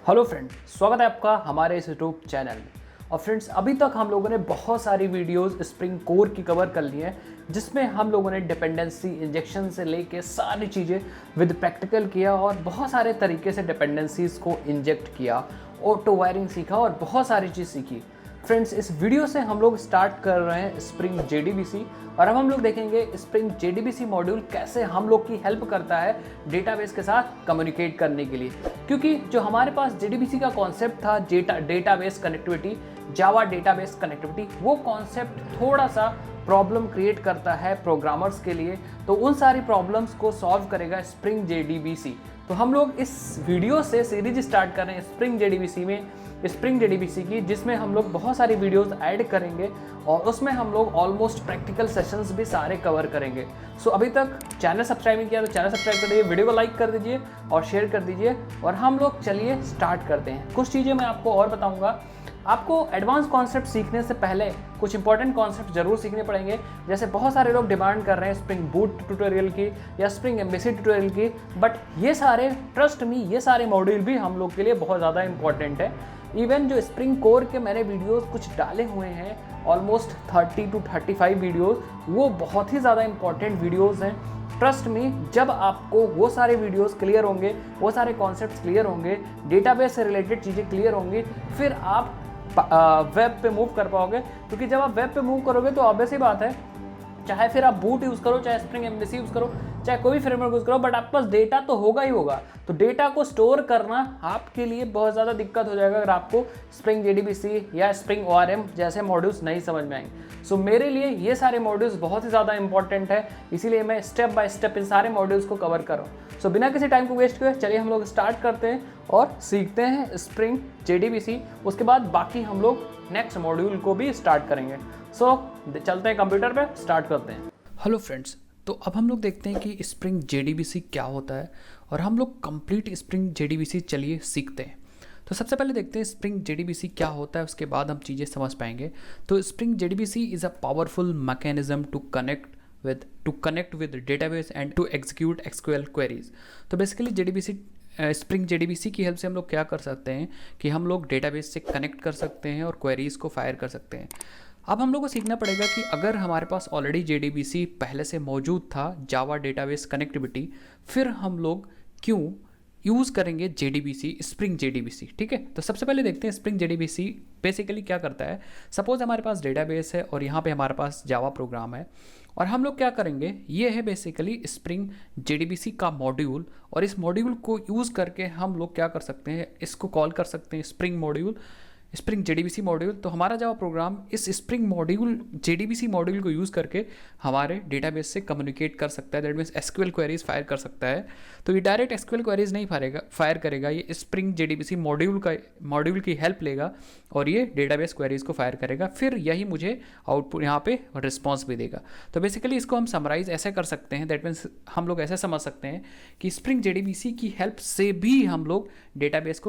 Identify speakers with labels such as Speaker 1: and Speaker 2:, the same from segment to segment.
Speaker 1: Hello friend, स्वागत है आपका हमारे इस यूट्यूब चैनल में। और फ्रेंड्स, अभी तक हम लोगों ने बहुत सारी वीडियोस स्प्रिंग कोर की कवर कर ली हैं, जिसमें हम लोगों ने डिपेंडेंसी इंजेक्शन से लेके सारी चीज़ें विद प्रैक्टिकल किया और बहुत सारे तरीके से डिपेंडेंसीज को इंजेक्ट किया, ऑटो वायरिंग सीखा और बहुत सारी चीज़ सीखी। फ्रेंड्स, इस वीडियो से हम लोग स्टार्ट कर रहे हैं स्प्रिंग JDBC और अब हम लोग देखेंगे स्प्रिंग JDBC मॉड्यूल कैसे हम लोग की हेल्प करता है डेटाबेस के साथ कम्युनिकेट करने के लिए। क्योंकि जो हमारे पास JDBC का कॉन्सेप्ट था डेटाबेस कनेक्टिविटी, जावा डेटाबेस कनेक्टिविटी, वो कॉन्सेप्ट थोड़ा सा प्रॉब्लम क्रिएट करता है प्रोग्रामर्स के लिए। तो उन सारी प्रॉब्लम्स को सॉल्व करेगा स्प्रिंग JDBC। तो हम लोग इस वीडियो से सीरीज स्टार्ट कर रहे हैं स्प्रिंग JDBC की, जिसमें हम लोग बहुत सारी वीडियोस ऐड करेंगे और उसमें हम लोग ऑलमोस्ट प्रैक्टिकल सेशंस भी सारे कवर करेंगे। सो अभी तक चैनल सब्सक्राइब नहीं किया तो चैनल सब्सक्राइब कर दीजिए, वीडियो को लाइक कर दीजिए और शेयर कर दीजिए। और हम लोग चलिए स्टार्ट करते हैं। कुछ चीज़ें मैं आपको और बताऊँगा। आपको एडवांस कॉन्सेप्ट सीखने से पहले कुछ इंपॉर्टेंट कॉन्सेप्ट जरूर सीखने पड़ेंगे। जैसे बहुत सारे लोग डिमांड कर रहे हैं स्प्रिंग बूट ट्यूटोरियल की या स्प्रिंग एम्बेसी ट्यूटोरियल की, बट ये सारे, ट्रस्ट मी, ये सारे मॉड्यूल भी हम लोग के लिए बहुत ज़्यादा इंपॉर्टेंट है। इवन जो स्प्रिंग कोर के मैंने वीडियोस कुछ डाले हुए हैं, ऑलमोस्ट 30 to 35 वीडियोस, वो बहुत ही ज़्यादा इंपॉर्टेंट वीडियोस हैं। ट्रस्ट मी, जब आपको वो सारे वीडियोस क्लियर होंगे, वो सारे कॉन्सेप्ट्स क्लियर होंगे, डेटाबेस से रिलेटेड चीज़ें क्लियर होंगी, फिर आप वेब पे मूव कर पाओगे। क्योंकि जब आप वेब पे मूव करोगे तो ऑब्वियस ही बात है, चाहे फिर आप बूट यूज़ करो, चाहे स्प्रिंग एम्बेसी यूज़ करो, चाहे कोई भी फ्रेमवर्क यूज़ करो, बट आपके पास डेटा तो होगा ही होगा। तो डेटा को स्टोर करना आपके लिए बहुत ज़्यादा दिक्कत हो जाएगा अगर आपको स्प्रिंग JDBC या स्प्रिंग ORM जैसे मॉड्यूल्स नहीं समझ में आएंगे। सो मेरे लिए ये सारे मॉड्यूल्स बहुत ही ज़्यादा इंपॉर्टेंट है, इसीलिए मैं स्टेप बाय स्टेप इन सारे मॉड्यूल्स को कवर कर रहा हूँ। सो बिना किसी टाइम को वेस्ट किए चलिए हम लोग स्टार्ट करते हैं और सीखते हैं स्प्रिंग JDBC। उसके बाद बाकी हम लोग नेक्स्ट मॉड्यूल को भी स्टार्ट करेंगे। सो चलते हैं कंप्यूटर पे, स्टार्ट करते हैं। हेलो फ्रेंड्स, तो अब हम लोग देखते हैं कि स्प्रिंग JDBC क्या होता है और हम लोग कंप्लीट स्प्रिंग JDBC चलिए सीखते हैं। तो सबसे पहले देखते हैं स्प्रिंग JDBC क्या होता है, उसके बाद हम चीज़ें समझ पाएंगे। तो spring JDBC is a powerful mechanism to connect with database and to execute SQL queries. तो बेसिकली स्प्रिंग JDBC की हेल्प से हम लोग क्या कर सकते हैं कि हम लोग डेटाबेस से कनेक्ट कर सकते हैं और क्वेरीज को फायर कर सकते हैं। अब हम लोग को सीखना पड़ेगा कि अगर हमारे पास ऑलरेडी JDBC पहले से मौजूद था, जावा डेटाबेस कनेक्टिविटी, फिर हम लोग क्यों यूज़ करेंगे स्प्रिंग JDBC। ठीक है, तो सबसे पहले देखते हैं स्प्रिंग JDBC बेसिकली क्या करता है। सपोज हमारे पास डेटाबेस है और यहाँ पे हमारे पास जावा प्रोग्राम है और हम लोग क्या करेंगे, ये है बेसिकली स्प्रिंग JDBC का मॉड्यूल। और इस मॉड्यूल को यूज़ करके हम लोग क्या कर सकते हैं, इसको कॉल कर सकते हैं स्प्रिंग JDBC मॉड्यूल। तो हमारा जावा प्रोग्राम इस स्प्रिंग JDBC मॉड्यूल को यूज़ करके हमारे डेटाबेस से कम्युनिकेट कर सकता है। That means SQL queries fire कर सकता है। तो ये डायरेक्ट SQL क्वेरीज नहीं फायर करेगा, ये स्प्रिंग JDBC मॉड्यूल की हेल्प लेगा और ये डेटाबेस क्वेरीज को फायर करेगा। फिर यही मुझे आउटपुट यहाँ पे रिस्पॉन्स भी देगा। तो बेसिकली इसको हम समराइज ऐसे कर सकते हैं, दैट मीन्स हम लोग ऐसे समझ सकते हैं कि स्प्रिंग JDBC की हेल्प से भी हम लोग डेटाबेस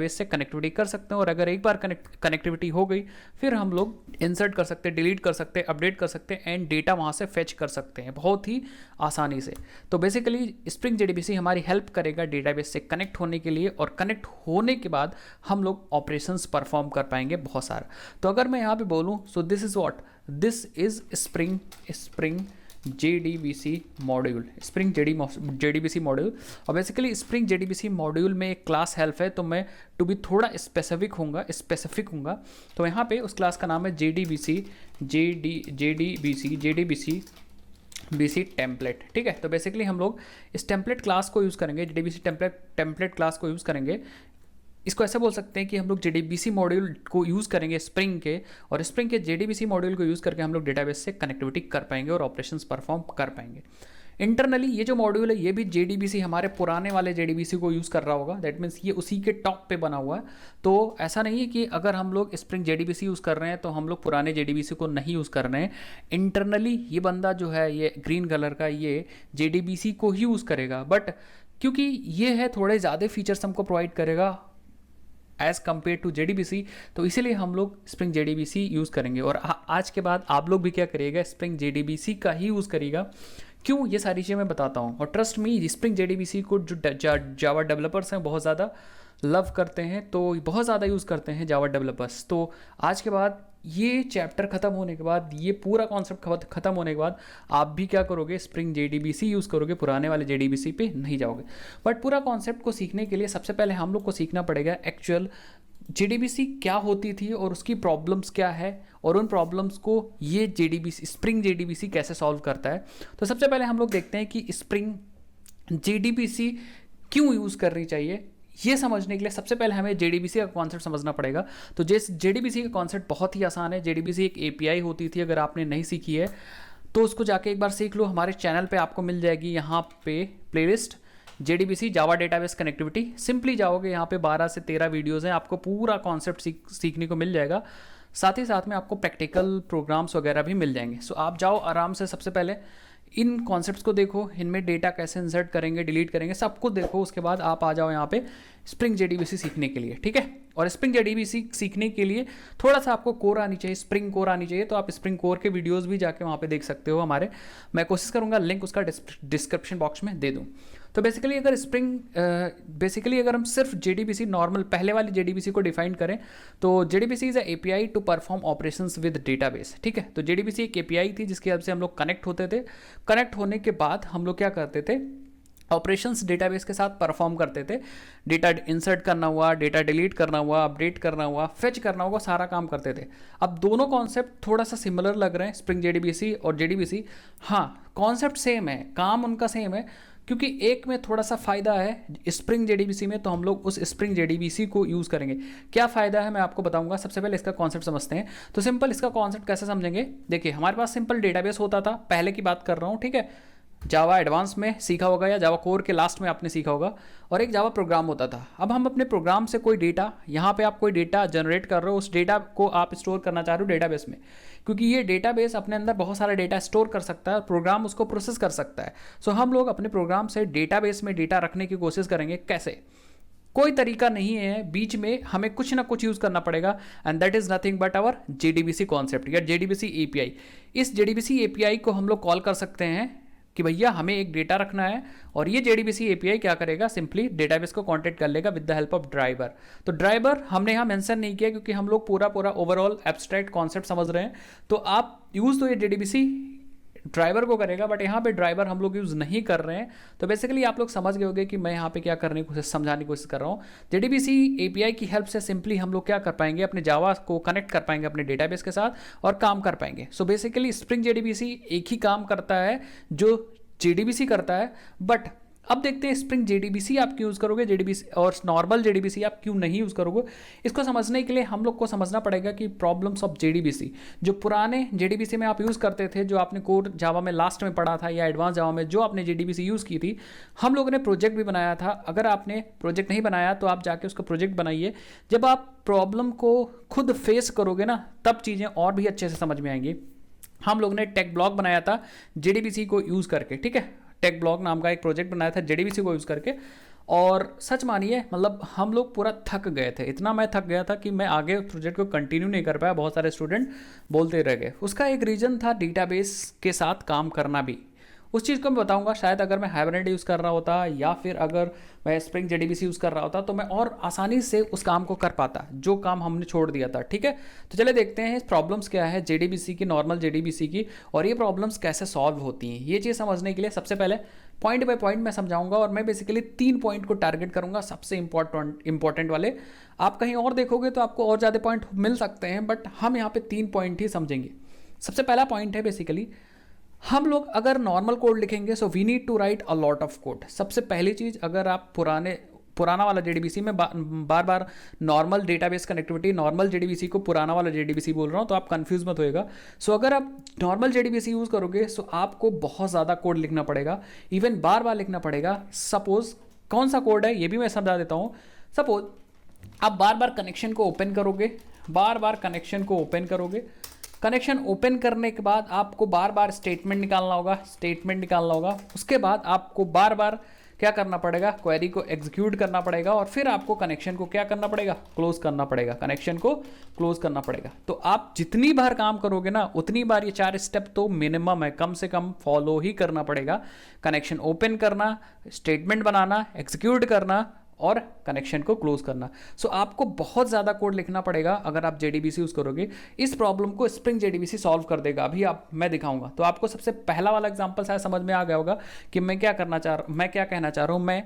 Speaker 1: से कनेक्टिविटी कर सकते हैं। और अगर एक बार कनेक्टिविटी हो गई, फिर हम लोग इंसर्ट कर सकते हैं, डिलीट कर सकते हैं, अपडेट कर सकते हैं एंड डेटा वहाँ से फेच कर सकते हैं बहुत ही आसानी से। तो बेसिकली स्प्रिंग JDBC हमारी हेल्प करेगा डेटाबेस से कनेक्ट होने के लिए, और कनेक्ट होने के बाद हम लोग ऑपरेशंस परफॉर्म कर पाएंगे बहुत सारा। तो अगर मैं यहाँ पे बोलूँ, so this is spring JDBC module, JDBC module. और बेसिकली स्प्रिंग JDBC मॉड्यूल में एक क्लास हेल्प है, तो मैं टू बी थोड़ा स्पेसिफिक हूँगा। तो यहाँ पे उस क्लास का नाम है JDBC टेम्पलेट। ठीक है, तो बेसिकली हम लोग इस टेम्पलेट क्लास को यूज़ करेंगे, JDBC टेम्पलेट क्लास को यूज़ करेंगे। इसको ऐसे बोल सकते हैं कि हम लोग JDBC मॉड्यूल को यूज़ करेंगे स्प्रिंग के, और स्प्रिंग के JDBC मॉड्यूल को यूज़ करके हम लोग डेटाबेस से कनेक्टिविटी कर पाएंगे और ऑपरेशंस परफॉर्म कर पाएंगे। इंटरनली ये जो मॉड्यूल है, ये भी JDBC हमारे पुराने वाले JDBC को यूज़ कर रहा होगा। दैट मीन्स ये उसी के टॉप पे बना हुआ है। तो ऐसा नहीं है कि अगर हम लोग स्प्रिंग JDBC यूज़ कर रहे हैं तो हम लोग पुराने JDBC को नहीं यूज़ कर रहे हैं। इंटरनली ये बंदा जो है, ये ग्रीन कलर का, ये JDBC को ही यूज़ करेगा, बट क्योंकि ये है थोड़े ज़्यादा फीचर्स हमको प्रोवाइड करेगा एज़ कम्पेयर टू JDBC, तो इसीलिए हम लोग स्प्रिंग JDBC यूज़ करेंगे। और आज के बाद आप लोग भी क्या करिएगा, स्प्रिंग JDBC का ही यूज़ करिएगा। क्यों, ये सारी चीज़ें मैं बताता हूँ। और ट्रस्ट मी, स्प्रिंग JDBC को जो जावा डेवलपर्स हैं बहुत ज़्यादा लव करते हैं, तो बहुत ज़्यादा यूज़ करते हैं जावा डेवलपर्स। तो आज के बाद ये चैप्टर ख़त्म होने के बाद, ये पूरा कॉन्सेप्ट ख़त्म होने के बाद आप भी क्या करोगे, स्प्रिंग JDBC यूज़ करोगे, पुराने वाले JDBC पे नहीं जाओगे। बट पूरा कॉन्सेप्ट को सीखने के लिए सबसे पहले हम लोग को सीखना पड़ेगा एक्चुअल JDBC क्या होती थी और उसकी प्रॉब्लम्स क्या है, और उन प्रॉब्लम्स को ये स्प्रिंग JDBC कैसे सॉल्व करता है। तो सबसे पहले हम लोग देखते हैं कि स्प्रिंग JDBC क्यों यूज़ करनी चाहिए। ये समझने के लिए सबसे पहले हमें JDBC का कॉन्सेप्ट समझना पड़ेगा। तो JDBC का कॉन्सेप्ट बहुत ही आसान है। JDBC एक API होती थी, अगर आपने नहीं सीखी है तो उसको जाके एक बार सीख लो। हमारे चैनल पे आपको मिल जाएगी यहाँ पे प्लेलिस्ट JDBC जावा डेटाबेस कनेक्टिविटी। सिंपली जाओगे, यहाँ पे 12 से 13 वीडियोज़ हैं, आपको पूरा कॉन्सेप्ट सीखने को मिल जाएगा। साथ ही साथ में आपको प्रैक्टिकल प्रोग्राम्स वगैरह भी मिल जाएंगे। सो आप जाओ आराम से, सबसे पहले इन कॉन्सेप्ट्स को देखो, इनमें डेटा कैसे इंसर्ट करेंगे, डिलीट करेंगे, सब कुछ देखो। उसके बाद आप आ जाओ यहाँ पे स्प्रिंग JDBC सीखने के लिए, ठीक है। और स्प्रिंग JDBC सीखने के लिए थोड़ा सा आपको कोर आनी चाहिए, स्प्रिंग कोर आनी चाहिए। तो आप स्प्रिंग कोर के वीडियोस भी जाके वहाँ पे देख सकते हो हमारे। मैं कोशिश करूँगा लिंक उसका डिस्क्रिप्शन बॉक्स में दे दूँ। तो बेसिकली अगर हम सिर्फ JDBC नॉर्मल पहले वाली JDBC को डिफाइन करें तो JDBC is a API to perform operations with database, ठीक है। तो JDBC एक API थी जिसकी हेल्प से हम लोग कनेक्ट होते थे। कनेक्ट होने के बाद हम लोग क्या करते थे, ऑपरेशंस डेटाबेस के साथ परफॉर्म करते थे। डेटा इंसर्ट करना हुआ, डेटा डिलीट करना हुआ, अपडेट करना हुआ, फेच करना हुआ, सारा काम करते थे। अब दोनों कॉन्सेप्ट थोड़ा सा सिमिलर लग रहे हैं, स्प्रिंग JDBC और JDBC। हाँ, कॉन्सेप्ट सेम है, काम उनका सेम है, क्योंकि एक में थोड़ा सा फ़ायदा है स्प्रिंग JDBC में, तो हम लोग उस स्प्रिंग JDBC को यूज़ करेंगे। क्या फ़ायदा है मैं आपको बताऊंगा। सबसे पहले इसका कॉन्सेप्ट समझते हैं। तो सिंपल इसका कॉन्सेप्ट कैसे समझेंगे, देखिए हमारे पास सिंपल डेटाबेस होता था, पहले की बात कर रहा हूँ, ठीक है। जावा एडवांस में सीखा होगा या जावा कोर के लास्ट में आपने सीखा होगा, और एक जावा प्रोग्राम होता था। अब हम अपने प्रोग्राम से कोई डेटा, यहाँ पे आप कोई डेटा जनरेट कर रहे हो, उस डेटा को आप स्टोर करना चाह रहे हो डेटाबेस में, क्योंकि ये डेटाबेस अपने अंदर बहुत सारा डेटा स्टोर कर सकता है, प्रोग्राम उसको प्रोसेस कर सकता है। सो हम लोग अपने प्रोग्राम से डेटाबेस में डेटा रखने की कोशिश करेंगे। कैसे? कोई तरीका नहीं है, बीच में हमें कुछ ना कुछ यूज़ करना पड़ेगा, and that is nothing but our JDBC concept या JDBC API। इस JDBC API को हम लोग कॉल कर सकते हैं कि भैया हमें एक डेटा रखना है, और ये JDBC API क्या करेगा, सिंपली डेटाबेस को कॉन्टेक्ट कर लेगा with the help of driver. तो ड्राइवर हमने यहाँ मेंशन नहीं किया क्योंकि हम लोग पूरा ओवरऑल एब्स्ट्रैक्ट कॉन्सेप्ट समझ रहे हैं। तो आप यूज़ तो ये JDBC ड्राइवर को करेगा, बट यहाँ पे ड्राइवर हम लोग यूज़ नहीं कर रहे हैं। तो बेसिकली आप लोग समझ गए होंगे कि मैं यहाँ पे क्या करने की कोशिश, समझाने की कोशिश कर रहा हूँ। JDBC API की हेल्प से सिंपली हम लोग क्या कर पाएंगे, अपने जावा को कनेक्ट कर पाएंगे अपने डेटाबेस के साथ और काम कर पाएंगे। सो बेसिकली स्प्रिंग JDBC एक ही काम करता है जो JDBC करता है। बट अब देखते हैं स्प्रिंग JDBC आप क्यों यूज़ करोगे, JDBC और नॉर्मल JDBC आप क्यों नहीं यूज़ करोगे। इसको समझने के लिए हम लोग को समझना पड़ेगा कि प्रॉब्लम्स ऑफ JDBC, जो पुराने JDBC में आप यूज़ करते थे, जो आपने कोर जावा में लास्ट में पढ़ा था या एडवांस जावा में जो आपने JDBC यूज़ की थी, हम लोगों ने प्रोजेक्ट भी बनाया था। अगर आपने प्रोजेक्ट नहीं बनाया तो आप जाके उसका प्रोजेक्ट बनाइए। जब आप प्रॉब्लम को खुद फेस करोगे ना, तब चीज़ें और भी अच्छे से समझ में आएंगी। हम लोग ने टेक ब्लॉग बनाया था JDBC को यूज़ करके, ठीक है। टेक ब्लॉग नाम का एक प्रोजेक्ट बनाया था JDBC को यूज़ करके, और सच मानिए मतलब हम लोग पूरा थक गए थे। इतना मैं थक गया था कि मैं आगे प्रोजेक्ट को कंटिन्यू नहीं कर पाया, बहुत सारे स्टूडेंट बोलते रह गए। उसका एक रीज़न था डेटाबेस के साथ काम करना भी। उस चीज़ को मैं बताऊंगा, शायद अगर मैं हाइबरनेट यूज़ कर रहा होता या फिर अगर मैं स्प्रिंग JDBC यूज़ कर रहा होता तो मैं और आसानी से उस काम को कर पाता जो काम हमने छोड़ दिया था, ठीक है। तो चले देखते हैं प्रॉब्लम्स क्या है JDBC की, नॉर्मल JDBC की, और ये प्रॉब्लम्स कैसे सॉल्व होती हैं। ये चीज़ समझने के लिए सबसे पहले पॉइंट बाय पॉइंट मैं समझाऊंगा, और मैं बेसिकली 3 पॉइंट को टारगेट करूंगा, सबसे इंपॉर्टेंट वाले। आप कहीं और देखोगे तो आपको और ज़्यादा पॉइंट मिल सकते हैं, बट हम यहाँ पे 3 पॉइंट ही समझेंगे। सबसे पहला पॉइंट है बेसिकली, हम लोग अगर नॉर्मल कोड लिखेंगे so we need to write a lot of code. सबसे पहली चीज़, अगर आप पुराना वाला JDBC में बार बार normal database connectivity, normal JDBC को पुराना वाला JDBC बोल रहा हूँ, तो आप कंफ्यूज मत होएगा। सो अगर आप नॉर्मल JDBC यूज़ करोगे सो आपको बहुत ज़्यादा कोड लिखना पड़ेगा, इवन बार बार लिखना पड़ेगा। सपोज कौन सा कोड है ये भी मैं समझा देता हूँ। सपोज आप बार बार कनेक्शन को ओपन करोगे, कनेक्शन ओपन करने के बाद आपको बार बार स्टेटमेंट निकालना होगा। उसके बाद आपको बार बार क्या करना पड़ेगा, क्वेरी को एग्जीक्यूट करना पड़ेगा, और फिर आपको कनेक्शन को क्या करना पड़ेगा, क्लोज करना पड़ेगा। तो आप जितनी बार काम करोगे ना, उतनी बार ये 4 स्टेप तो मिनिमम है, कम से कम फॉलो ही करना पड़ेगा। कनेक्शन ओपन करना, स्टेटमेंट बनाना, एग्जीक्यूट करना और कनेक्शन को क्लोज करना। सो आपको बहुत ज़्यादा कोड लिखना पड़ेगा अगर आप JDBC यूज़ करोगे। इस प्रॉब्लम को स्प्रिंग JDBC सॉल्व कर देगा। अभी मैं दिखाऊंगा। तो आपको सबसे पहला वाला एग्जांपल शायद समझ में आ गया होगा कि मैं क्या कहना चाह रहा हूँ। मैं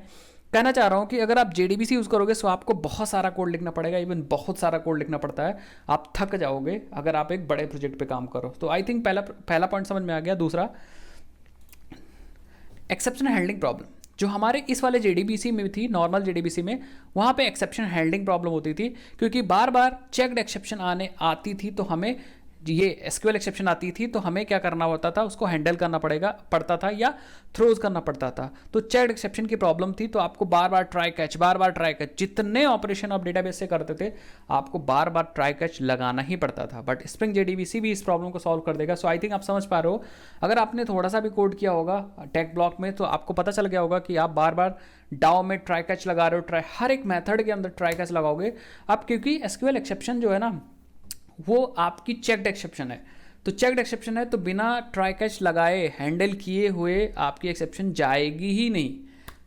Speaker 1: कहना चाह रहा हूँ कि अगर आप JDBC यूज़ करोगे तो आपको बहुत सारा कोड लिखना पड़ेगा, इवन बहुत सारा कोड लिखना पड़ता है। आप थक जाओगे अगर आप एक बड़े प्रोजेक्ट पे काम करो। तो आई थिंक पहला पॉइंट समझ में आ गया। दूसरा, एक्सेप्शन हैंडलिंग प्रॉब्लम जो हमारे इस वाले JDBC में थी, नॉर्मल JDBC में, वहाँ पे एक्सेप्शन हैंडलिंग प्रॉब्लम होती थी क्योंकि बार बार चेक्ड एक्सेप्शन आती थी। तो हमें ये SQL एक्सेप्शन आती थी तो हमें क्या करना होता था, उसको हैंडल करना पड़ता था या थ्रोज करना पड़ता था। तो चेक्ड एक्सेप्शन की प्रॉब्लम थी, तो आपको बार बार ट्राई कैच, जितने ऑपरेशन आप डेटाबेस से करते थे आपको बार बार ट्राई कैच लगाना ही पड़ता था। बट स्प्रिंग JDBC भी इस प्रॉब्लम को सॉल्व कर देगा। सो आई थिंक आप समझ पा रहे हो। अगर आपने थोड़ा सा भी कोड किया होगा टेक ब्लॉक में तो आपको पता चल गया होगा कि आप बार बार डाउ में ट्राई कैच लगा रहे हो, हर एक मेथड के अंदर ट्राई कैच लगाओगे आप, क्योंकि SQL एक्सेप्शन जो है ना वो आपकी चेक्ड एक्सेप्शन है। तो चेक्ड एक्सेप्शन है तो बिना ट्राई कैच लगाए हैंडल किए हुए आपकी एक्सेप्शन जाएगी ही नहीं।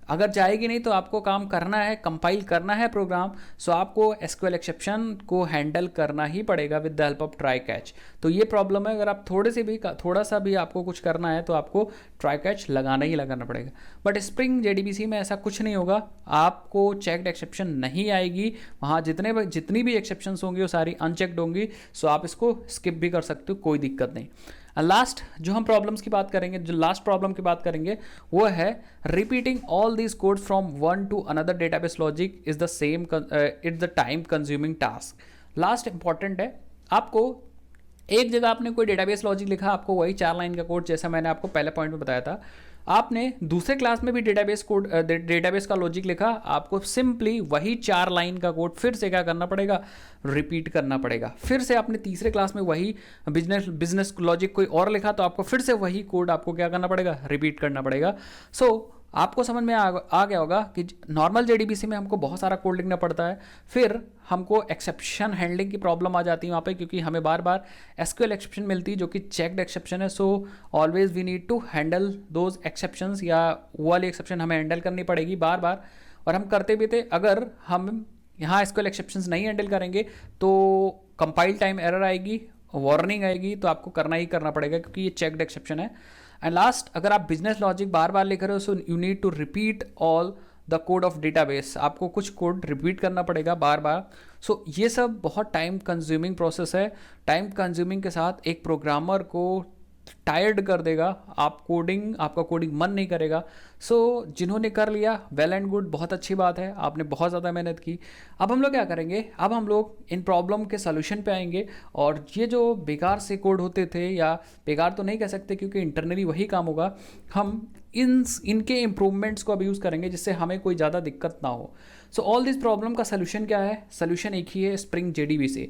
Speaker 1: अगर जाएगी नहीं तो आपको काम करना है, कंपाइल करना है प्रोग्राम। सो आपको SQL एक्सेप्शन को हैंडल करना ही पड़ेगा with the help of try catch. तो ये प्रॉब्लम है। अगर आप थोड़ा सा भी आपको कुछ करना है तो आपको ट्राई कैच लगाना पड़ेगा। बट स्प्रिंग JDBC में ऐसा कुछ नहीं होगा, आपको चेक्ड एक्सेप्शन नहीं आएगी। वहाँ जितनी भी एक्सेप्शंस होंगी वो सारी अनचेक्ड होंगी। सो आप इसको स्किप भी कर सकते हो, कोई दिक्कत नहीं। लास्ट जो हम प्रॉब्लम्स की बात करेंगे, जो लास्ट प्रॉब्लम की बात करेंगे वो है repeating all these code from one two another database logic is the same it's the time consuming task. Last important है। आपको एक जगह आपने कोई डेटाबेस लॉजिक लिखा, आपको वही 4 लाइन का कोड, जैसा मैंने आपको पहले पॉइंट में बताया था। आपने दूसरे क्लास में भी डेटाबेस का लॉजिक लिखा, आपको सिंपली वही 4 लाइन का कोड फिर से क्या करना पड़ेगा, रिपीट करना पड़ेगा। फिर से आपने तीसरे क्लास में वही बिजनेस लॉजिक कोई और लिखा तो आपको फिर से वही कोड आपको क्या करना पड़ेगा, रिपीट करना पड़ेगा। सो आपको समझ में आ गया होगा कि नॉर्मल JDBC में हमको बहुत सारा कोड लिखना पड़ता है, फिर हमको एक्सेप्शन हैंडलिंग की प्रॉब्लम आ जाती है वहाँ पे, क्योंकि हमें बार बार SQL एक्सेप्शन मिलती है जो कि चेक्ड एक्सेप्शन है। So always we need to handle those exceptions, या वो वाली एक्सेप्शन हमें हैंडल करनी पड़ेगी बार बार, और हम करते भी थे। अगर हम यहाँ SQL एक्सेप्शंस नहीं हैंडल करेंगे तो कंपाइल टाइम एरर आएगी, वार्निंग आएगी, तो आपको करना ही करना पड़ेगा क्योंकि ये चेक्ड एक्सेप्शन है। एंड लास्ट, अगर आप बिजनेस लॉजिक बार बार लिख रहे हो so you need to repeat all the code of database. आपको कुछ कोड रिपीट करना पड़ेगा बार बार। सो ये सब बहुत टाइम कंज्यूमिंग प्रोसेस है। टाइम कंज्यूमिंग के साथ एक प्रोग्रामर को टायर्ड कर देगा, आपका कोडिंग मन नहीं करेगा। सो जिन्होंने कर लिया वेल एंड गुड, बहुत अच्छी बात है, आपने बहुत ज़्यादा मेहनत की। अब हम लोग क्या करेंगे, अब हम लोग इन प्रॉब्लम के सॉल्यूशन पे आएंगे, और ये जो बेकार से कोड होते थे, या बेकार तो नहीं कह सकते क्योंकि इंटरनली वही काम होगा, हम इनके इम्प्रूवमेंट्स को अब यूज़ करेंगे जिससे हमें कोई ज़्यादा दिक्कत ना हो। सो ऑल दिस प्रॉब्लम का सॉल्यूशन क्या है, सॉल्यूशन एक ही है, स्प्रिंग JDBC।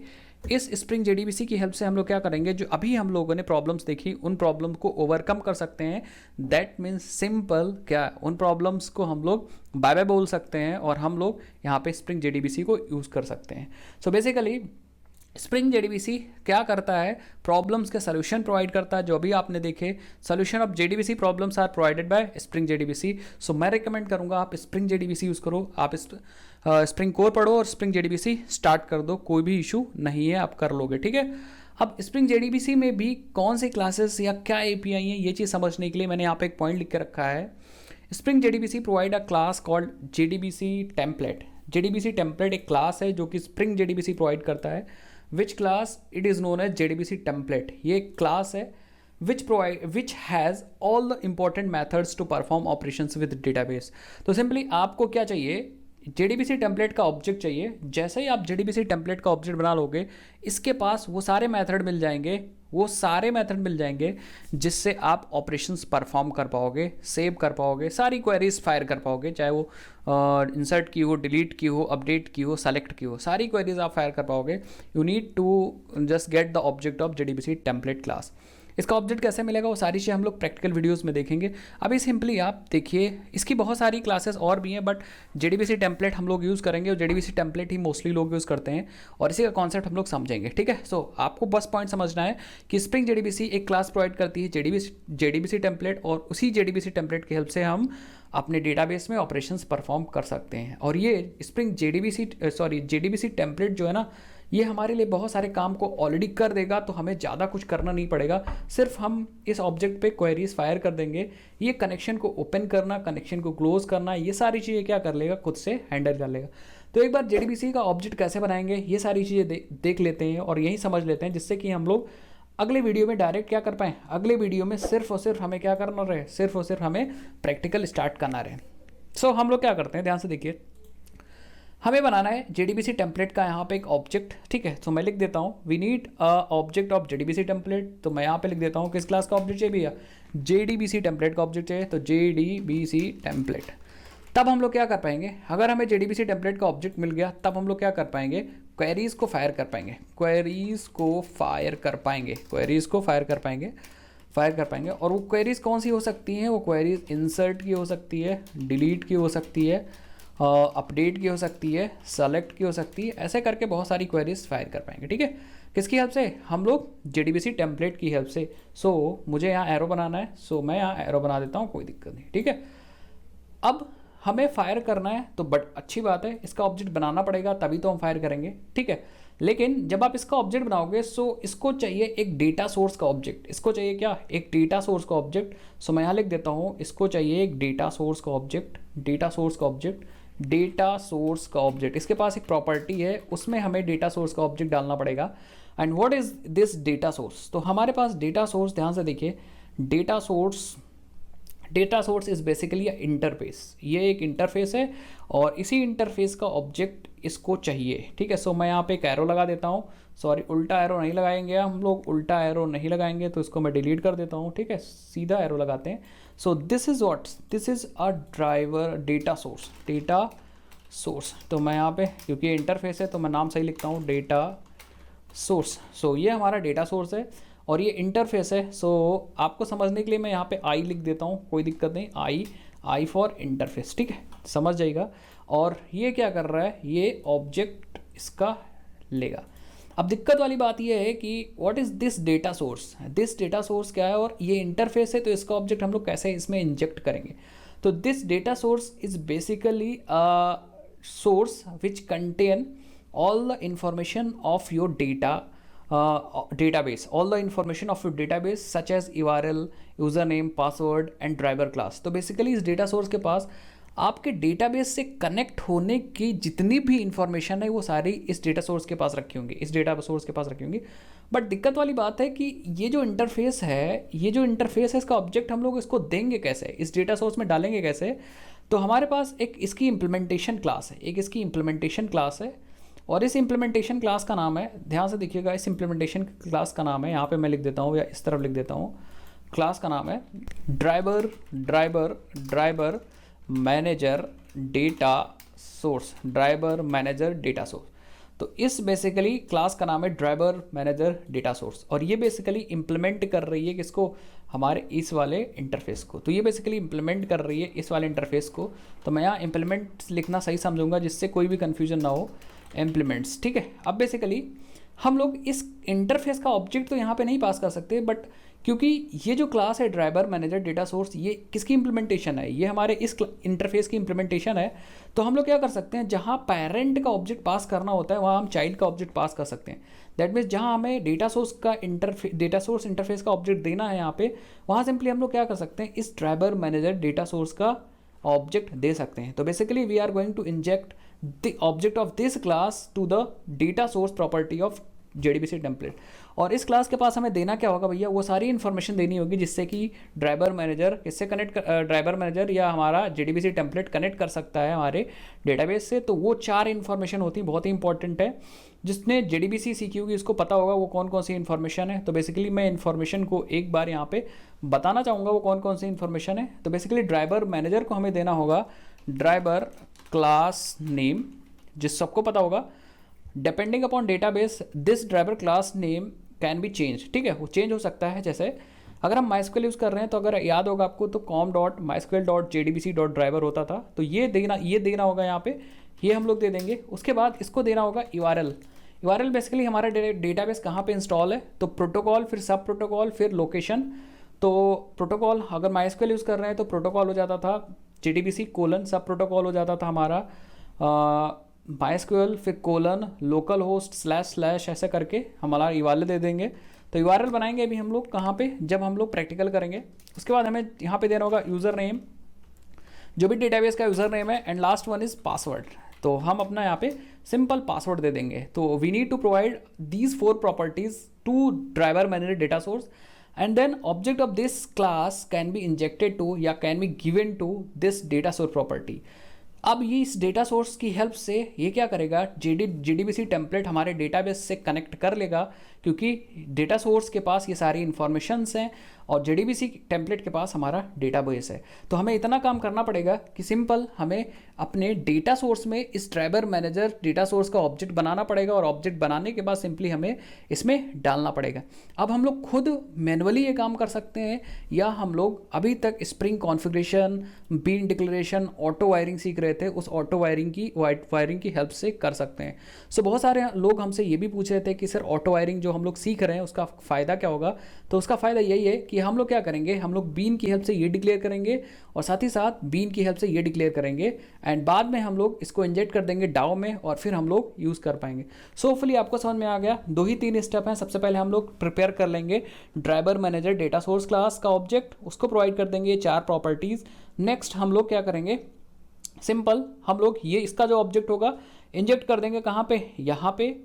Speaker 1: इस स्प्रिंग JDBC की हेल्प से हम लोग क्या करेंगे, जो अभी हम लोगों ने प्रॉब्लम्स देखी उन प्रॉब्लम को ओवरकम कर सकते हैं। दैट मीन्स सिंपल, क्या उन प्रॉब्लम्स को हम लोग बाय बाय बोल सकते हैं और हम लोग यहाँ पे स्प्रिंग JDBC को यूज़ कर सकते हैं। सो बेसिकली स्प्रिंग JDBC क्या करता है, प्रॉब्लम्स के सॉल्यूशन प्रोवाइड करता है। जो अभी आपने देखे, solution of JDBC problems are provided by spring JDBC। So मैं रिकमेंड करूंगा आप स्प्रिंग JDBC यूज़ करो, आप स्प्रिंग कोर पढ़ो और स्प्रिंग JDBC स्टार्ट कर दो, कोई भी इशू नहीं है, आप कर लोगे, ठीक है। अब स्प्रिंग JDBC में भी कौन सी क्लासेस या क्या API हैं, ये चीज़ समझने के लिए मैंने यहाँ पे एक पॉइंट लिख के रखा है। Spring JDBC provide a class called JDBC template. JDBC template एक क्लास है जो कि स्प्रिंग JDBC प्रोवाइड करता है। Which class, it is known as JDBC template. ये एक क्लास है which has all the important methods to perform operations with database। तो सिंपली आपको क्या चाहिए, JDBC टेम्पलेट का ऑब्जेक्ट चाहिए। जैसे ही आप JDBC टेम्पलेट का ऑब्जेक्ट बना लोगे, इसके पास वो सारे मेथड मिल जाएंगे जिससे आप ऑपरेशंस परफॉर्म कर पाओगे, सेव कर पाओगे, सारी क्वेरीज फायर कर पाओगे, चाहे वो इंसर्ट की हो, डिलीट की हो, अपडेट की हो, सेलेक्ट की हो, सारी क्वेरीज आप फायर कर पाओगे। You need to just get the object of JDBC template class. इसका ऑब्जेक्ट कैसे मिलेगा वो सारी चीज़ हम लोग प्रैक्टिकल वीडियोस में देखेंगे। अभी सिंपली आप देखिए, इसकी बहुत सारी क्लासेस और भी हैं, बट जेडीबीसी टेम्पलेट हम लोग यूज़ करेंगे और जेडीबीसी टेम्पलेट ही मोस्टली लोग यूज़ करते हैं और इसी का कॉन्सेप्ट हम लोग समझेंगे। ठीक है, सो आपको बस पॉइंट समझना है कि स्प्रिंग जेडीबीसी एक क्लास प्रोवाइड करती है जेडीबीसी टेम्पलेट, और उसी जेडीबीसी टेम्पलेट की हेल्प से हम अपने डेटाबेस में ऑपरेशंस परफॉर्म कर सकते हैं। और ये स्प्रिंग जेडीबीसी टेम्पलेट जो है ना, ये हमारे लिए बहुत सारे काम को ऑलरेडी कर देगा, तो हमें ज़्यादा कुछ करना नहीं पड़ेगा। सिर्फ हम इस ऑब्जेक्ट पे क्वेरीज फायर कर देंगे, ये कनेक्शन को ओपन करना, कनेक्शन को क्लोज करना, ये सारी चीज़ें क्या कर लेगा, खुद से हैंडल कर लेगा। तो एक बार जेडीबीसी का ऑब्जेक्ट कैसे बनाएंगे ये सारी चीज़ें देख लेते हैं और यही समझ लेते हैं, जिससे कि हम लोग अगले वीडियो में डायरेक्ट क्या कर पाएँ। अगले वीडियो में सिर्फ और सिर्फ हमें क्या करना रहे, सिर्फ और सिर्फ हमें प्रैक्टिकल स्टार्ट करना रहे। सो हम लोग क्या करते हैं, ध्यान से देखिए, हमें बनाना है जेडीबीसी टेम्पलेट का यहाँ पे एक ऑब्जेक्ट। ठीक है, तो मैं लिख देता हूँ we need a object of JDBC template. तो मैं यहाँ पे लिख देता हूँ किस क्लास का ऑब्जेक्ट चाहिए भैया, जेडीबीसी टेम्पलेट का ऑब्जेक्ट चाहिए, तो जेडीबीसी टेम्पलेट। तब हम लोग क्या कर पाएंगे, अगर हमें जेडीबीसी टेम्पलेट का ऑब्जेक्ट मिल गया तब हम लोग क्या कर पाएंगे, क्वेरीज को फायर कर पाएंगे, क्वेरीज को फायर कर पाएंगे, क्वेरीज को फायर कर पाएंगे। और वो क्वेरीज कौन सी हो सकती हैं, वो क्वेरीज इंसर्ट की हो सकती है, डिलीट की हो सकती है, अपडेट की हो सकती है, सेलेक्ट की हो सकती है, ऐसे करके बहुत सारी क्वेरीज फायर कर पाएंगे। ठीक है, किसकी हेल्प से, हम लोग जेडीबीसी टेम्पलेट की हेल्प से। सो मुझे यहाँ एरो बनाना है, सो मैं यहाँ एरो बना देता हूँ, कोई दिक्कत नहीं। ठीक है, अब हमें फायर करना है तो बट अच्छी बात है, इसका ऑब्जेक्ट बनाना पड़ेगा तभी तो हम फायर करेंगे। ठीक है, लेकिन जब आप इसका ऑब्जेक्ट बनाओगे सो इसको चाहिए एक डेटा सोर्स का ऑब्जेक्ट, इसको चाहिए क्या, एक डेटा सोर्स का ऑब्जेक्ट। सो मैं यहाँ लिख देता हूँ, इसको चाहिए एक डेटा सोर्स का ऑब्जेक्ट, डेटा सोर्स का ऑब्जेक्ट, डेटा सोर्स का ऑब्जेक्ट। इसके पास एक प्रॉपर्टी है, उसमें हमें डेटा सोर्स का ऑब्जेक्ट डालना पड़ेगा। And what is this data source, तो हमारे पास डेटा सोर्स, ध्यान से देखिए, data source is basically interface, ये एक इंटरफेस है और इसी इंटरफेस का ऑब्जेक्ट इसको चाहिए। ठीक है, सो मैं यहाँ पे एक एरो लगा देता हूँ, सॉरी उल्टा एरो नहीं लगाएंगे हम लोग, उल्टा एरो नहीं लगाएंगे, तो इसको मैं डिलीट कर देता हूँ। ठीक है, सीधा एरो लगाते हैं। So this is what, this is a driver data source. तो मैं यहाँ पे, क्योंकि ये इंटरफेस है तो मैं नाम सही लिखता हूँ, डेटा सोर्स। सो ये हमारा डेटा सोर्स है और ये इंटरफेस है। सो आपको समझने के लिए मैं यहाँ पे आई लिख देता हूँ, कोई दिक्कत नहीं, आई फॉर इंटरफेस। ठीक है, समझ जाइएगा। और ये क्या कर रहा है, ये ऑब्जेक्ट इसका लेगा। अब दिक्कत वाली बात ये है कि what is this data source, this data source क्या है और ये इंटरफेस है, तो इसका ऑब्जेक्ट हम लोग कैसे इसमें इंजेक्ट करेंगे। तो this data source is basically a source which contain all the information of your database, all the information of your database such as URL, username, password and driver class। तो basically इस data source के पास आपके database से connect होने की जितनी भी information है वो सारी इस डेटा सोर्स के पास रखी होंगी, इस डेटा सोर्स के पास रखी होंगी। बट दिक्कत वाली बात है कि ये जो इंटरफेस है, इसका ऑब्जेक्ट हम लोग इसको देंगे कैसे, इस डेटा सोर्स में डालेंगे कैसे। तो हमारे पास एक इसकी इम्प्लीमेंटेशन क्लास है, और इस इम्प्लीमेंटेशन क्लास का नाम है, ध्यान से देखिएगा, इस इम्प्लीमेंटेशन क्लास का नाम है, यहाँ पे मैं लिख देता हूँ या इस तरफ लिख देता हूँ, क्लास का नाम है ड्राइवर मैनेजर डेटा सोर्स, तो इस बेसिकली क्लास का नाम है ड्राइवर मैनेजर डेटा सोर्स, और ये बेसिकली इम्प्लीमेंट कर रही है किसको, हमारे इस वाले इंटरफेस को। तो ये बेसिकली इम्प्लीमेंट कर रही है इस वाले इंटरफेस को। तो मैं यहाँ इम्प्लीमेंट लिखना सही समझूंगा जिससे कोई भी कन्फ्यूजन ना हो, इम्प्लीमेंट्स। ठीक है, अब बेसिकली हम लोग इस इंटरफेस का ऑब्जेक्ट तो यहाँ पे नहीं पास कर सकते, बट क्योंकि ये जो क्लास है ड्राइवर मैनेजर डेटा सोर्स, ये किसकी इंप्लीमेंटेशन है, ये हमारे इस इंटरफेस की इंप्लीमेंटेशन है। तो हम लोग क्या कर सकते हैं, जहाँ पेरेंट का ऑब्जेक्ट पास करना होता है वहाँ हम चाइल्ड का ऑब्जेक्ट पास कर सकते हैं। दैट मीन्स जहाँ हमें डेटा सोर्स इंटरफेस का ऑब्जेक्ट देना है यहाँ पे, वहाँ सिंपली हम लोग क्या कर सकते हैं, इस ड्राइवर मैनेजर डेटा सोर्स का ऑब्जेक्ट दे सकते हैं। तो basically we are going to inject the object of this class to the data source property of JDBC template. और इस क्लास के पास हमें देना क्या होगा भैया, वो सारी इन्फॉर्मेशन देनी होगी जिससे कि ड्राइवर मैनेजर किससे ड्राइवर मैनेजर या हमारा जेडीबीसी टेम्पलेट कनेक्ट कर सकता है हमारे डेटाबेस से। तो वो 4 इन्फॉर्मेशन होती है, बहुत ही इंपॉर्टेंट है। जिसने जेडीबीसी सीखी होगी उसको पता होगा वो कौन कौन सी इन्फॉर्मेशन है। तो बेसिकली मैं इन्फॉर्मेशन को एक बार यहाँ पे बताना चाहूँगा वो कौन कौन सी इन्फॉर्मेशन है। तो बेसिकली ड्राइवर मैनेजर को हमें देना होगा ड्राइवर क्लास नेम, जिस सबको पता होगा। Depending upon database this driver class name can be change, ठीक है, वो चेंज हो सकता है। जैसे अगर हम MySQL यूज़ कर रहे हैं तो अगर याद होगा आपको तो com.mysql.jdbc.driver होता था, तो ये देना होगा यहाँ पे, ये हम लोग दे देंगे। उसके बाद इसको देना होगा URL बेसिकली हमारा डेटाबेस कहाँ पे इंस्टॉल है, तो प्रोटोकॉल, फिर सब प्रोटोकॉल, फिर लोकेशन। तो प्रोटोकॉल अगर MySQL यूज़ कर रहे हैं तो प्रोटोकॉल हो जाता था JDBC कोलन, सब प्रोटोकॉल हो जाता था हमारा MySQL, फिर कोलन लोकल होस्ट / ऐसे करके हमारा URL दे देंगे। तो URL बनाएंगे अभी हम लोग कहाँ पे, जब हम लोग प्रैक्टिकल करेंगे। उसके बाद हमें यहाँ पे देना होगा यूज़र नेम, जो भी डेटाबेस का यूज़र नेम है, and last one is password. तो हम अपना यहाँ पे सिंपल पासवर्ड दे देंगे। तो we need to provide these 4 properties to driver manager data source, and then object of this class can be injected to या can be given to this data source property. अब ये इस data source की help से ये क्या करेगा, JDBC template हमारे डेटाबेस से कनेक्ट कर लेगा, क्योंकि डेटा सोर्स के पास ये सारी इन्फॉर्मेशंस हैं और JDBC टेम्पलेट के पास हमारा डेटाबेस है। तो हमें इतना काम करना पड़ेगा कि सिंपल हमें अपने डेटा सोर्स में इस ड्राइवर मैनेजर डेटा सोर्स का ऑब्जेक्ट बनाना पड़ेगा, और ऑब्जेक्ट बनाने के बाद सिंपली हमें इसमें डालना पड़ेगा। अब हम लोग खुद मैनुअली ये काम कर सकते हैं, या हम लोग अभी तक spring configuration, bean declaration, auto wiring सीख रहे थे, उस ऑटो वायरिंग की हेल्प से कर सकते हैं। सो बहुत सारे लोग हमसे ये भी पूछ रहे थे कि सर ऑटो वायरिंग जो हम लोग सीख रहे हैं उसका फ़ायदा क्या होगा। तो उसका फ़ायदा यही है कि हम लोग क्या करेंगे, हम लोग बीन की हेल्प से ये डिक्लेयर करेंगे और साथ ही साथ बीन की हेल्प से ये डिक्लेयर करेंगे, एंड बाद में हम लोग इसको इंजेक्ट कर देंगे डाओ में, और फिर हम लोग यूज़ कर पाएंगे। सो होपफुली आपको समझ में आ गया। 2 ही 3 स्टेप हैं। सबसे पहले हम लोग प्रिपेयर कर लेंगे driver manager data source class का ऑब्जेक्ट, उसको प्रोवाइड कर देंगे 4 प्रॉपर्टीज़। नेक्स्ट हम लोग क्या करेंगे, सिंपल हम लोग ये इसका जो ऑब्जेक्ट होगा इंजेक्ट कर देंगे कहाँ पे, यहाँ पे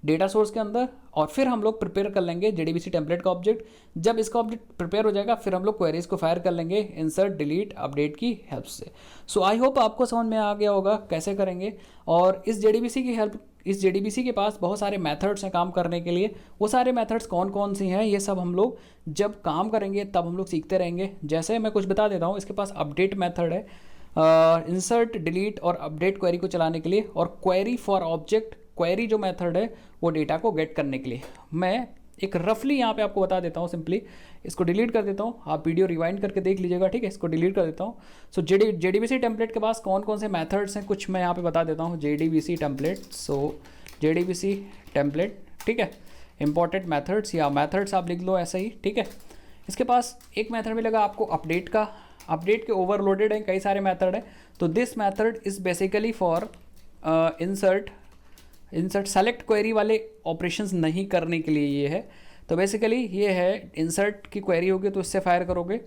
Speaker 1: डेटा सोर्स के अंदर, और फिर हम लोग प्रिपेयर कर लेंगे JDBC टेम्पलेट का ऑब्जेक्ट। जब इसका ऑब्जेक्ट प्रिपेयर हो जाएगा फिर हम लोग क्वेरीज को फायर कर लेंगे इंसर्ट डिलीट अपडेट की हेल्प से। सो आई होप आपको समझ में आ गया होगा कैसे करेंगे। और इस JDBC के पास बहुत सारे मेथड्स हैं काम करने के लिए। वो सारे मेथड्स कौन कौन सी हैं ये सब हम लोग जब काम करेंगे तब हम लोग सीखते रहेंगे। जैसे मैं कुछ बता देता हूँ, इसके पास अपडेट मेथड है, इंसर्ट डिलीट और अपडेट क्वेरी को चलाने के लिए, और क्वेरी फॉर ऑब्जेक्ट, क्वेरी जो मेथड है वो डेटा को गेट करने के लिए। मैं एक रफली यहाँ पे आपको बता देता हूँ, सिंपली इसको डिलीट कर देता हूँ, आप वीडियो रिवाइंड करके देख लीजिएगा, ठीक है। इसको डिलीट कर देता हूँ। सो JDBC टेम्पलेट के पास कौन कौन से मेथड्स हैं कुछ मैं यहाँ पे बता देता हूँ। JDBC टेम्पलेट, सो JDBC टेम्पलेट, ठीक है, इंपॉर्टेंट मेथड्स या मेथड्स आप लिख लो ऐसे ही, ठीक है। इसके पास एक मेथड मिलेगा आपको अपडेट का, अपडेट के ओवरलोडेड हैं, कई सारे मेथड हैं। तो this method is basically for insert select query वाले ऑपरेशंस नहीं करने के लिए ये है। तो बेसिकली ये है, इंसर्ट की क्वेरी होगी तो इससे फायर करोगे,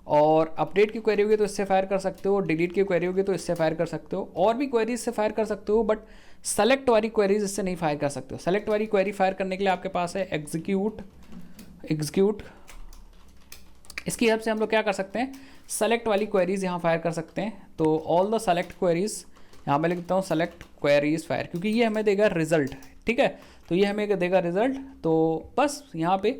Speaker 1: और अपडेट की क्वेरी होगी तो इससे फायर कर सकते हो, डिलीट की क्वेरी होगी तो इससे फायर कर सकते हो, और भी क्वेरीज से फायर कर सकते हो, बट सेलेक्ट वाली क्वेरीज इससे नहीं फायर कर सकते हो। सेलेक्ट वाली क्वेरी फायर करने के लिए आपके पास है एग्जीक्यूट। इसकी हेल्प से हम लोग क्या कर सकते हैं, सेलेक्ट वाली क्वेरीज यहाँ फायर कर सकते हैं। तो ऑल द सेलेक्ट क्वेरीज, यहाँ मैं लिखता हूँ सेलेक्ट क्वेरीज फायर, क्योंकि ये हमें देगा रिजल्ट, ठीक है। तो ये हमें देगा रिजल्ट। तो बस यहाँ पे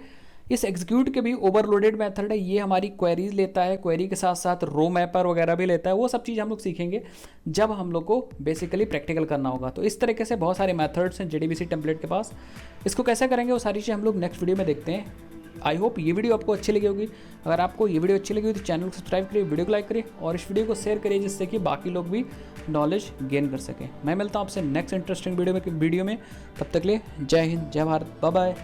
Speaker 1: इस एग्जीक्यूट के भी ओवरलोडेड मेथड है, ये हमारी क्वेरीज लेता है, क्वेरी के साथ साथ रो मैपर वगैरह भी लेता है। वो सब चीज़ हम लोग सीखेंगे जब हम लोग को बेसिकली प्रैक्टिकल करना होगा। तो इस तरीके से बहुत सारे मेथड्स हैं JDBC टेम्पलेट के पास। इसको कैसे करेंगे वो सारी चीज़ हम लोग नेक्स्ट वीडियो में देखते हैं। आई होप ये वीडियो आपको अच्छी लगी होगी। अगर आपको ये वीडियो अच्छी लगी हुई तो चैनल को सब्सक्राइब करिए, वीडियो को लाइक करिए और इस वीडियो को शेयर करिए, जिससे कि बाकी लोग भी नॉलेज गेन कर सकें। मैं मिलता हूँ आपसे नेक्स्ट इंटरेस्टिंग वीडियो में। तब तक के लिए जय हिंद, जय भारत, बाय बाय।